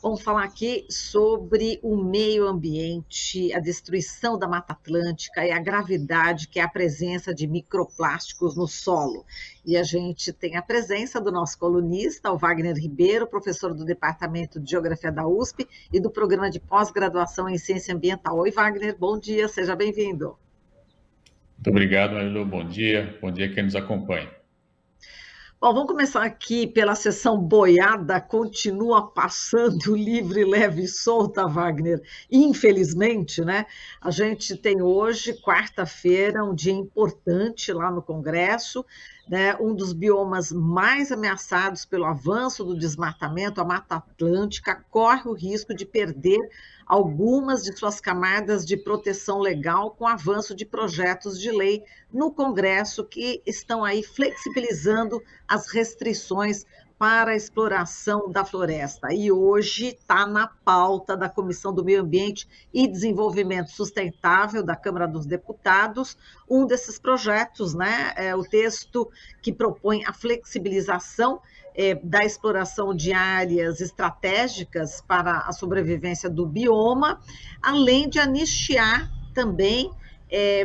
Vamos falar aqui sobre o meio ambiente, a destruição da Mata Atlântica e a gravidade que é a presença de microplásticos no solo. E a gente tem a presença do nosso colunista, o Wagner Ribeiro, professor do Departamento de Geografia da USP e do Programa de Pós-Graduação em Ciência Ambiental. Oi, Wagner, bom dia, seja bem-vindo. Muito obrigado, Marilu. Bom dia quem nos acompanha. Bom, vamos começar aqui pela sessão boiada, continua passando livre, leve e solta, Wagner. Infelizmente, né? A gente tem hoje, quarta-feira, um dia importante lá no Congresso, né? Um dos biomas mais ameaçados pelo avanço do desmatamento, a Mata Atlântica, corre o risco de perder algumas de suas camadas de proteção legal com o avanço de projetos de lei no Congresso que estão aí flexibilizando as restrições para a exploração da floresta. E hoje está na pauta da Comissão do Meio Ambiente e Desenvolvimento Sustentável da Câmara dos Deputados, um desses projetos, né? É o texto que propõe a flexibilização da exploração de áreas estratégicas para a sobrevivência do bioma, além de anistiar também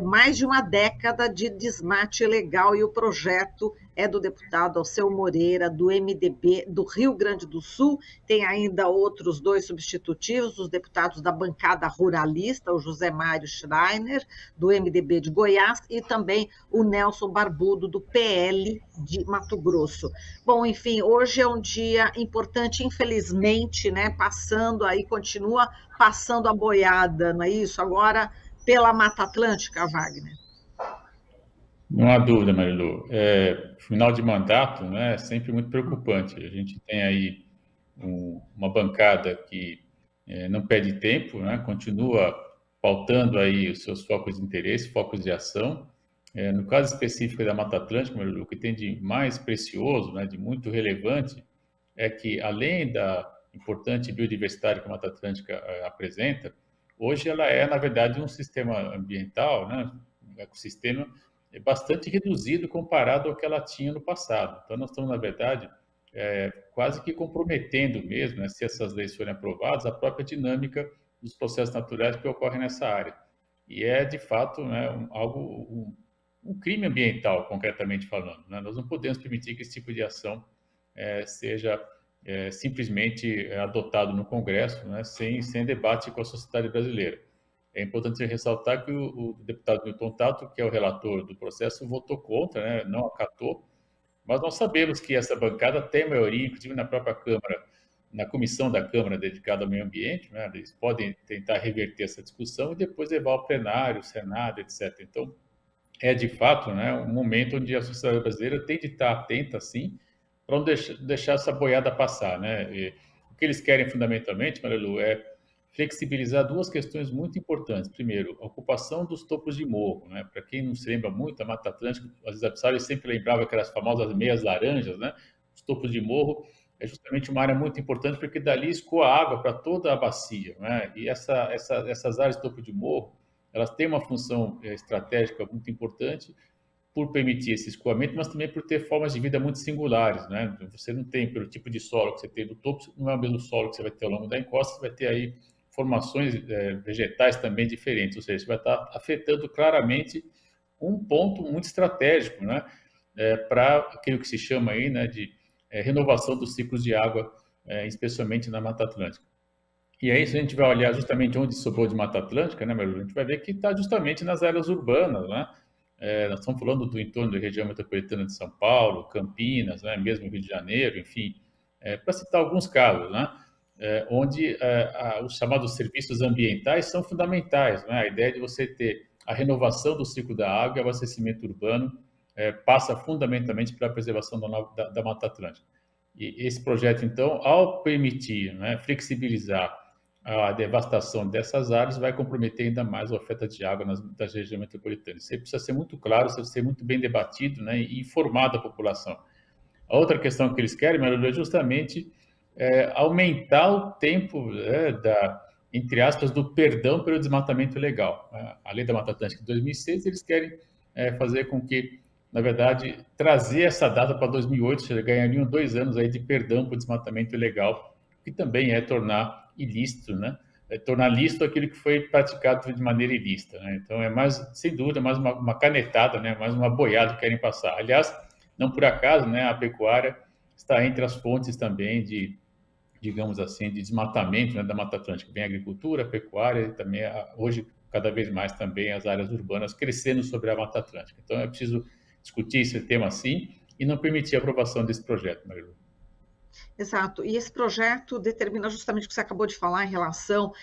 mais de uma década de desmate ilegal, e o projeto é do deputado Alceu Moreira, do MDB do Rio Grande do Sul. Tem ainda outros dois substitutivos, os deputados da bancada ruralista, o José Mário Schreiner, do MDB de Goiás, e também o Nelson Barbudo, do PL de Mato Grosso. Bom, enfim, hoje é um dia importante, infelizmente, né? Passando aí, continua passando a boiada, não é isso? Agora pela Mata Atlântica, Wagner? Não há dúvida, Marilu. Final de mandato, né, é sempre muito preocupante. A gente tem aí uma bancada que não perde tempo, né, continua pautando aí os seus focos de interesse, focos de ação. No caso específico da Mata Atlântica, Marilu, o que tem de mais precioso, né, de muito relevante, é que, além da importante biodiversidade que a Mata Atlântica apresenta, hoje ela é, na verdade, um sistema ambiental, né, um ecossistema bastante reduzido comparado ao que ela tinha no passado. Então, nós estamos, na verdade, quase que comprometendo mesmo, né, se essas leis forem aprovadas, a própria dinâmica dos processos naturais que ocorrem nessa área. E é, de fato, né, um crime ambiental, concretamente falando. Né? Nós não podemos permitir que esse tipo de ação seja simplesmente adotado no Congresso, né, sem debate com a sociedade brasileira. É importante ressaltar que o deputado Milton Tato, que é o relator do processo, votou contra, né, não acatou, mas nós sabemos que essa bancada tem maioria, inclusive na própria Câmara, na comissão da Câmara dedicada ao meio ambiente, né, eles podem tentar reverter essa discussão e depois levar ao plenário, Senado, etc. Então, é de fato, né, um momento onde a sociedade brasileira tem de estar atenta, sim, para não deixar essa boiada passar, né? E o que eles querem fundamentalmente, Marilu, é flexibilizar duas questões muito importantes. Primeiro, a ocupação dos topos de morro, né? Para quem não se lembra muito, a Mata Atlântica, às vezes sempre lembrava aquelas famosas meias laranjas, né? Os topos de morro é justamente uma área muito importante porque dali escoa água para toda a bacia, né? E essas áreas de topo de morro, elas têm uma função estratégica muito importante por permitir esse escoamento, mas também por ter formas de vida muito singulares, né? Você não tem, pelo tipo de solo que você tem do topo, não é o mesmo solo que você vai ter ao longo da encosta, você vai ter aí formações vegetais também diferentes, ou seja, você vai estar afetando claramente um ponto muito estratégico, né? Para aquilo que se chama aí, né, de renovação dos ciclos de água, especialmente na Mata Atlântica. E aí, se a gente vai olhar justamente onde sobrou de Mata Atlântica, né, Marilu, a gente vai ver que está justamente nas áreas urbanas, né? Nós estamos falando do entorno da região metropolitana de São Paulo, Campinas, né, mesmo Rio de Janeiro, enfim, para citar alguns casos, né, onde os chamados serviços ambientais são fundamentais, né, a ideia de você ter a renovação do ciclo da água e abastecimento urbano passa fundamentalmente pela preservação da Mata Atlântica. E esse projeto, então, ao permitir, né, flexibilizar a devastação dessas áreas, vai comprometer ainda mais a oferta de água das regiões metropolitanas. Isso precisa ser muito claro, precisa ser muito bem debatido, né, e informado a população. A outra questão que eles querem, Maria, é justamente aumentar o tempo entre aspas, do perdão pelo desmatamento ilegal. A Lei da Mata Atlântica de 2006, eles querem fazer com que, na verdade, trazer essa data para 2008, ganhariam 2 anos aí de perdão por desmatamento ilegal que também é tornar ilícito, né? É tornar lícito aquilo que foi praticado de maneira ilícita, né? Então é mais, sem dúvida, mais uma canetada, né? Mais uma boiada que querem passar. Aliás, não por acaso, né? A pecuária está entre as fontes também de, digamos assim, de desmatamento, né, da Mata Atlântica. Vem a agricultura, a pecuária e também hoje cada vez mais também as áreas urbanas crescendo sobre a Mata Atlântica. Então é preciso discutir esse tema assim e não permitir a aprovação desse projeto, Marilu. Exato, e esse projeto determina justamente o que você acabou de falar em relação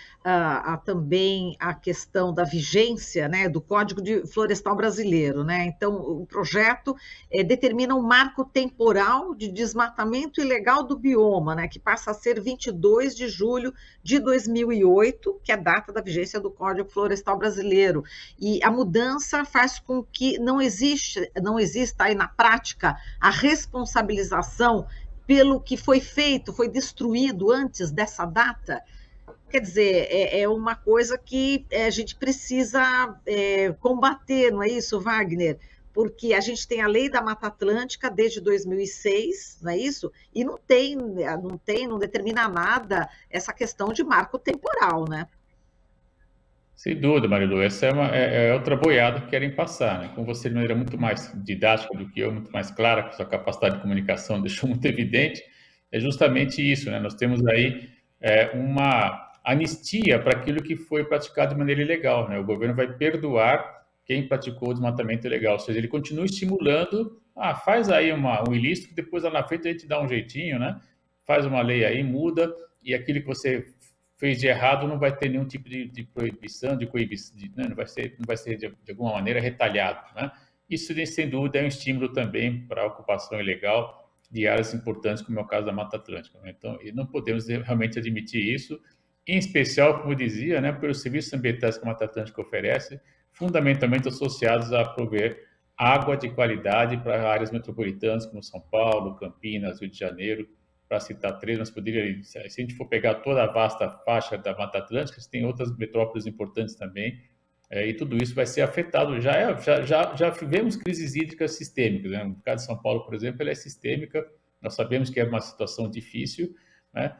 também a questão da vigência, né, do Código Florestal Brasileiro, né? Então, o projeto determina um marco temporal de desmatamento ilegal do bioma, né, que passa a ser 22 de julho de 2008, que é a data da vigência do Código Florestal Brasileiro. E a mudança faz com que não exista aí na prática a responsabilização pelo que foi feito, foi destruído antes dessa data. Quer dizer, é uma coisa que a gente precisa combater, não é isso, Wagner? Porque a gente tem a Lei da Mata Atlântica desde 2006, não é isso? E não determina nada essa questão de marco temporal, né? Sem dúvida, Marilu, essa é outra boiada que querem passar, né? Com você de maneira muito mais didática do que eu, muito mais clara, com sua capacidade de comunicação deixou muito evidente, é justamente isso, né? Nós temos aí uma anistia para aquilo que foi praticado de maneira ilegal, né? O governo vai perdoar quem praticou o desmatamento ilegal, ou seja, ele continua estimulando, faz aí um ilícito que depois lá na frente a gente dá um jeitinho, né? Faz uma lei aí, muda, e aquilo que você fez de errado não vai ter nenhum tipo de proibição, né? Não vai ser de alguma maneira retalhado, né? Isso, sem dúvida, é um estímulo também para a ocupação ilegal de áreas importantes, como é o caso da Mata Atlântica, né? Então, e não podemos realmente admitir isso, em especial, como eu dizia, né, pelos serviços ambientais que a Mata Atlântica oferece, fundamentalmente associados a prover água de qualidade para áreas metropolitanas como São Paulo, Campinas, Rio de Janeiro, para citar três, mas poderia, se a gente for pegar toda a vasta faixa da Mata Atlântica, tem outras metrópoles importantes também, e tudo isso vai ser afetado. Já vivemos crises hídricas sistêmicas, né? No caso de São Paulo, por exemplo, ela é sistêmica, nós sabemos que é uma situação difícil, né?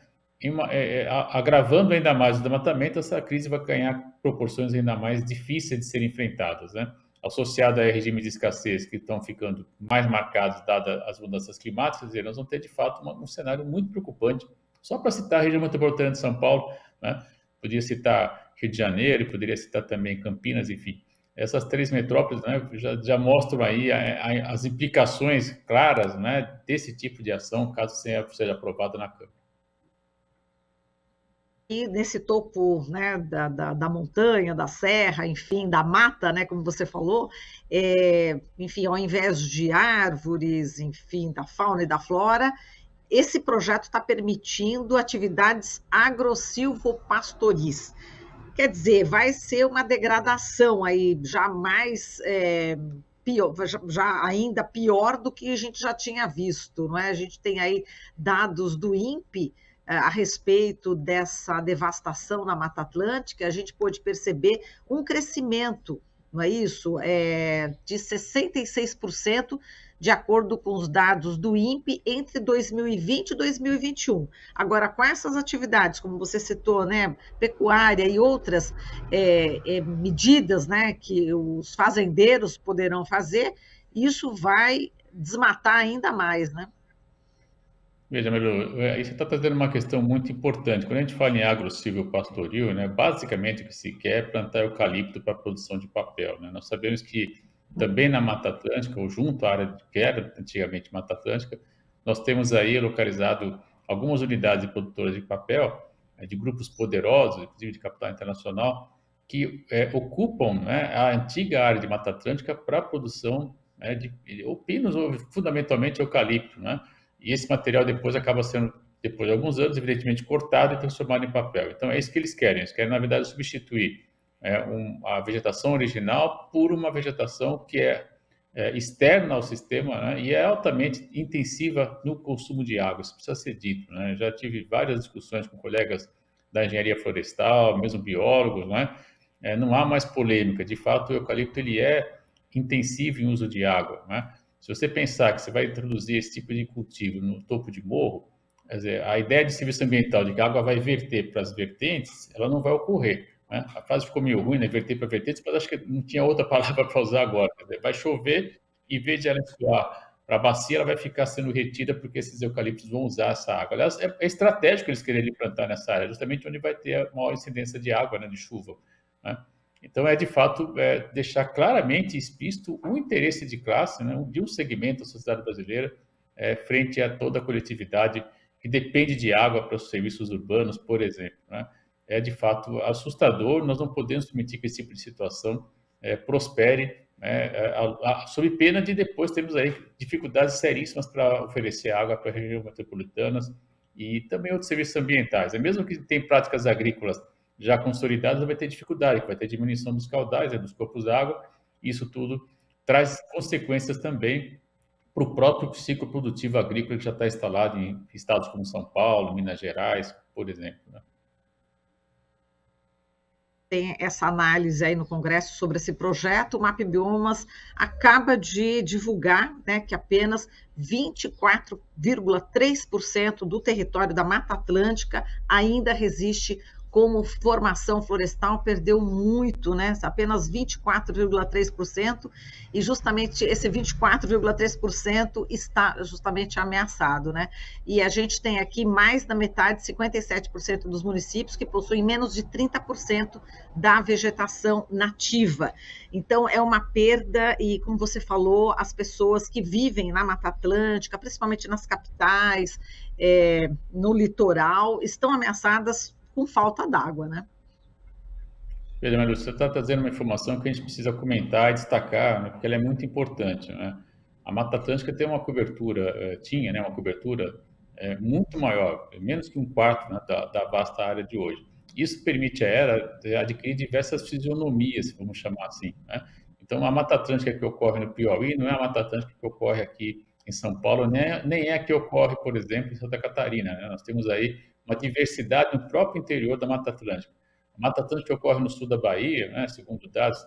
Agravando ainda mais o desmatamento, essa crise vai ganhar proporções ainda mais difíceis de serem enfrentadas, né? Associada a regimes de escassez que estão ficando mais marcados, dadas as mudanças climáticas, nós vamos ter, de fato, um cenário muito preocupante. Só para citar a região metropolitana de São Paulo, né? Podia citar Rio de Janeiro, poderia citar também Campinas, enfim. Essas três metrópoles, né, já mostram aí as implicações claras, né, desse tipo de ação, caso seja aprovado na Câmara. E nesse topo, né, da montanha, da serra, enfim, da mata, né, como você falou, enfim, ao invés de árvores, enfim, da fauna e da flora, esse projeto está permitindo atividades agrosilvopastoris. Quer dizer, vai ser uma degradação aí jamais pior, ainda pior do que a gente já tinha visto, não é? A gente tem aí dados do INPE a respeito dessa devastação na Mata Atlântica, a gente pôde perceber um crescimento, não é isso? De 66%, de acordo com os dados do INPE, entre 2020 e 2021. Agora, com essas atividades, como você citou, né, pecuária e outras medidas, né, que os fazendeiros poderão fazer, isso vai desmatar ainda mais, né? Veja, Melu, aí você está trazendo uma questão muito importante. Quando a gente fala em agro-silvopastoril, né, basicamente o que se quer é plantar eucalipto para a produção de papel, né? Nós sabemos que também na Mata Atlântica, ou junto à área que era antigamente Mata Atlântica, nós temos aí localizado algumas unidades produtoras de papel, de grupos poderosos, inclusive de capital internacional, que ocupam, né, a antiga área de Mata Atlântica para a produção, né, de pinos ou fundamentalmente eucalipto, né? E esse material depois acaba sendo, depois de alguns anos, evidentemente cortado e transformado em papel. Então é isso que eles querem na verdade substituir a vegetação original por uma vegetação que é externa ao sistema, né, e é altamente intensiva no consumo de água, isso precisa ser dito, né? Já tive várias discussões com colegas da engenharia florestal, mesmo biólogos, né? Não há mais polêmica, de fato o eucalipto ele é intensivo em uso de água, né? Se você pensar que você vai introduzir esse tipo de cultivo no topo de morro, Quer dizer, a ideia de serviço ambiental, de que a água vai verter para as vertentes, ela não vai ocorrer. Né? A frase ficou meio ruim, né? Verter para vertentes, mas acho que não tinha outra palavra para usar agora. Quer dizer, vai chover, em vez de ela escoar para a bacia, ela vai ficar sendo retida porque esses eucaliptos vão usar essa água. Aliás, é estratégico eles quererem plantar nessa área, justamente onde vai ter a maior incidência de água, né, de chuva. Né? Então, de fato, deixar claramente explícito o interesse de classe, né, de um segmento da sociedade brasileira, frente a toda a coletividade que depende de água para os serviços urbanos, por exemplo. Né? É, de fato, assustador, nós não podemos permitir que esse tipo de situação prospere, né, sob pena de depois termos aí dificuldades seríssimas para oferecer água para regiões metropolitanas e também outros serviços ambientais. Mesmo que tem práticas agrícolas já consolidadas, vai ter dificuldade, vai ter diminuição dos caudais, dos corpos d'água, isso tudo traz consequências também para o próprio ciclo produtivo agrícola que já está instalado em estados como São Paulo, Minas Gerais, por exemplo. Né? Tem essa análise aí no Congresso sobre esse projeto. O MapBiomas acaba de divulgar, né, que apenas 24,3% do território da Mata Atlântica ainda resiste como formação florestal, perdeu muito, né? Apenas 24,3%, e justamente esse 24,3% está justamente ameaçado, né? E a gente tem aqui mais da metade, 57% dos municípios que possuem menos de 30% da vegetação nativa. Então, é uma perda, e como você falou, as pessoas que vivem na Mata Atlântica, principalmente nas capitais, no litoral, estão ameaçadas com falta d'água, né? Veja, Maria, você está trazendo uma informação que a gente precisa comentar e destacar, né, porque ela é muito importante. Né? A Mata Atlântica tem uma cobertura, tinha, né, uma cobertura muito maior, menos que um quarto, né, da vasta área de hoje. Isso permite a ela adquirir diversas fisionomias, vamos chamar assim. Né? Então, a Mata Atlântica que ocorre no Piauí não é a Mata Atlântica que ocorre aqui em São Paulo, nem é a que ocorre, por exemplo, em Santa Catarina. Né? Nós temos aí uma diversidade no próprio interior da Mata Atlântica. A Mata Atlântica que ocorre no sul da Bahia, né, segundo dados,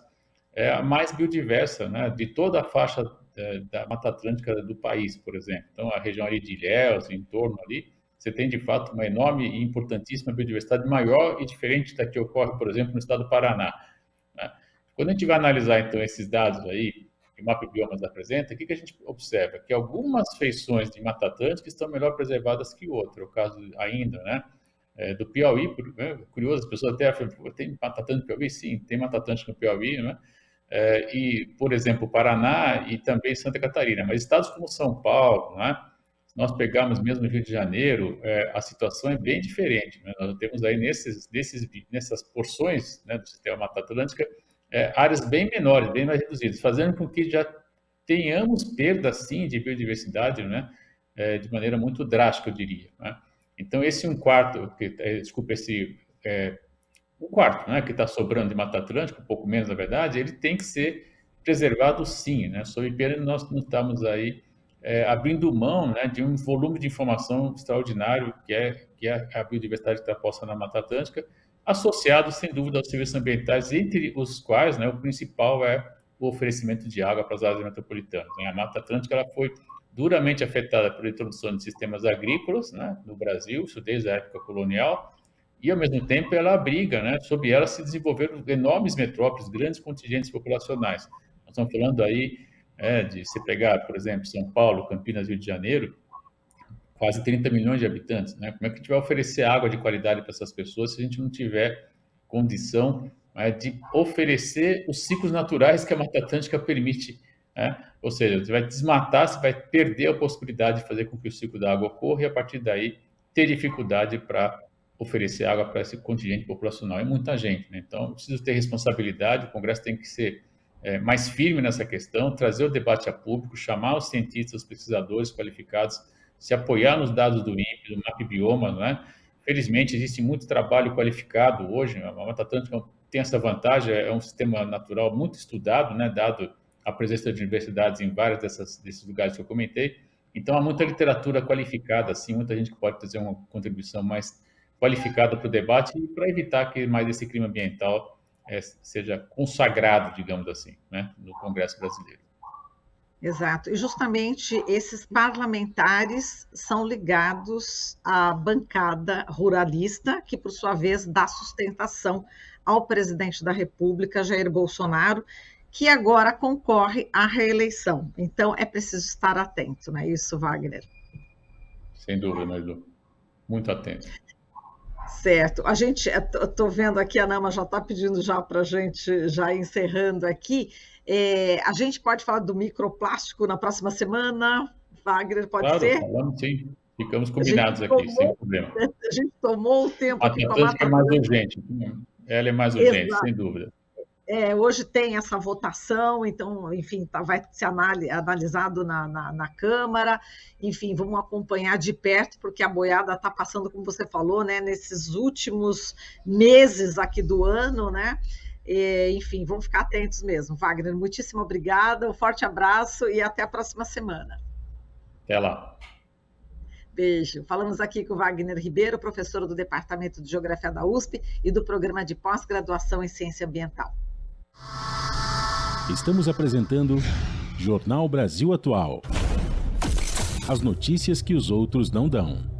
é a mais biodiversa, né, de toda a faixa da Mata Atlântica do país, por exemplo. Então, a região ali de Ilhéus, em torno ali, você tem, de fato, uma enorme e importantíssima biodiversidade, maior e diferente da que ocorre, por exemplo, no estado do Paraná. Né? Quando a gente vai analisar, então, esses dados aí, que o MapBiomas apresenta, o que a gente observa? Que algumas feições de Mata Atlântica estão melhor preservadas que outras, o caso ainda, né? Do Piauí, curioso, as pessoas até acham, tem Mata Atlântica no Piauí? Sim, tem Mata Atlântica no Piauí, né? E, por exemplo, Paraná e também Santa Catarina, mas estados como São Paulo, né? Se nós pegarmos mesmo o Rio de Janeiro, a situação é bem diferente. Né? Nós temos aí nessas porções, né, do sistema Mata Atlântica, áreas bem menores, bem mais reduzidas, fazendo com que já tenhamos perda, sim, de biodiversidade, né? De maneira muito drástica, eu diria. Né? Então, esse um quarto, um quarto, né, que está sobrando de Mata Atlântica, um pouco menos, na verdade, ele tem que ser preservado, sim, né? Sob pena de nós não estamos aí abrindo mão, né, de um volume de informação extraordinário que é a biodiversidade que está posta na Mata Atlântica, associado, sem dúvida, aos serviços ambientais, entre os quais, né, o principal é o oferecimento de água para as áreas metropolitanas. A Mata Atlântica ela foi duramente afetada pela introdução de sistemas agrícolas, né, no Brasil, isso desde a época colonial, e, ao mesmo tempo, ela abriga, né, sob ela se desenvolveram enormes metrópoles, grandes contingentes populacionais. Nós estamos falando aí de se pegar, por exemplo, São Paulo, Campinas, Rio de Janeiro, quase 30 milhões de habitantes. Né? Como é que a gente vai oferecer água de qualidade para essas pessoas se a gente não tiver condição de oferecer os ciclos naturais que a Mata Atlântica permite? Né? Ou seja, você vai desmatar, você vai perder a possibilidade de fazer com que o ciclo da água ocorra e, a partir daí, ter dificuldade para oferecer água para esse contingente populacional. É muita gente. Né? Então, precisa ter responsabilidade, o Congresso tem que ser mais firme nessa questão, trazer o debate a público, chamar os cientistas, os pesquisadores qualificados, se apoiar nos dados do INPE, do MapBiomas, né? Felizmente, existe muito trabalho qualificado hoje, a Mata Atlântica tem essa vantagem, é um sistema natural muito estudado, né? Dado a presença de universidades em vários desses lugares que eu comentei, então há muita literatura qualificada, assim, muita gente que pode trazer uma contribuição mais qualificada para o debate e para evitar que mais esse clima ambiental seja consagrado, digamos assim, né? No Congresso brasileiro. Exato. E justamente esses parlamentares são ligados à bancada ruralista, que, por sua vez, dá sustentação ao presidente da República, Jair Bolsonaro, que agora concorre à reeleição. Então, é preciso estar atento, não é isso, Wagner? Sem dúvida, Marilu. Muito atento. Certo. A gente, estou vendo aqui, a Nama já está pedindo já para a gente, já encerrando aqui, a gente pode falar do microplástico na próxima semana, Wagner, pode Claro, ser? falamos sim. Ficamos combinados aqui, sem problema. A gente tomou o tempo A aqui com a Mata Atlântica é mais Mata urgente. Ela é mais urgente, Exato. sem dúvida. Hoje tem essa votação, então, enfim, vai ser analisado na Câmara, enfim, vamos acompanhar de perto, porque a boiada está passando, como você falou, né, nesses últimos meses aqui do ano, né? Enfim, vamos ficar atentos mesmo. Wagner, muitíssimo obrigada, um forte abraço e até a próxima semana. Até lá. Beijo. Falamos aqui com Wagner Ribeiro, professor do Departamento de Geografia da USP e do Programa de Pós-Graduação em Ciência Ambiental. Estamos apresentando Jornal Brasil Atual. As notícias que os outros não dão.